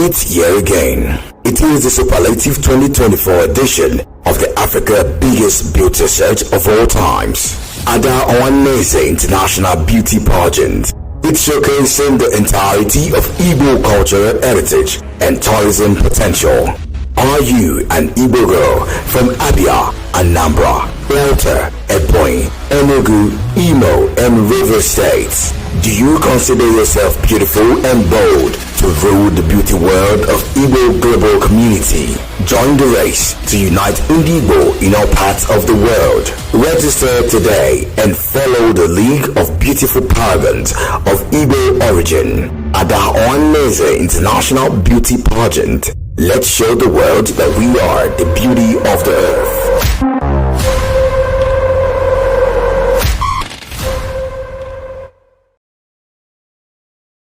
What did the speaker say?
It's here again. It is the superlative 2024 edition of the Africa biggest beauty search of all times, Ohanaeze International Beauty Pageant. It's showcasing the entirety of Igbo cultural heritage and tourism potential. Are you an Igbo girl from Abia, Anambra, Delta, Ebonyi, Enugu, Imo, and River States? Do you consider yourself beautiful and bold to rule the beauty world of Igbo global community? Join the race to unite Igbo in all parts of the world. Register today and follow the League of Beautiful Paragons of Igbo origin at the Ohanaeze International Beauty Pageant. Let's show the world that we are the beauty of the earth.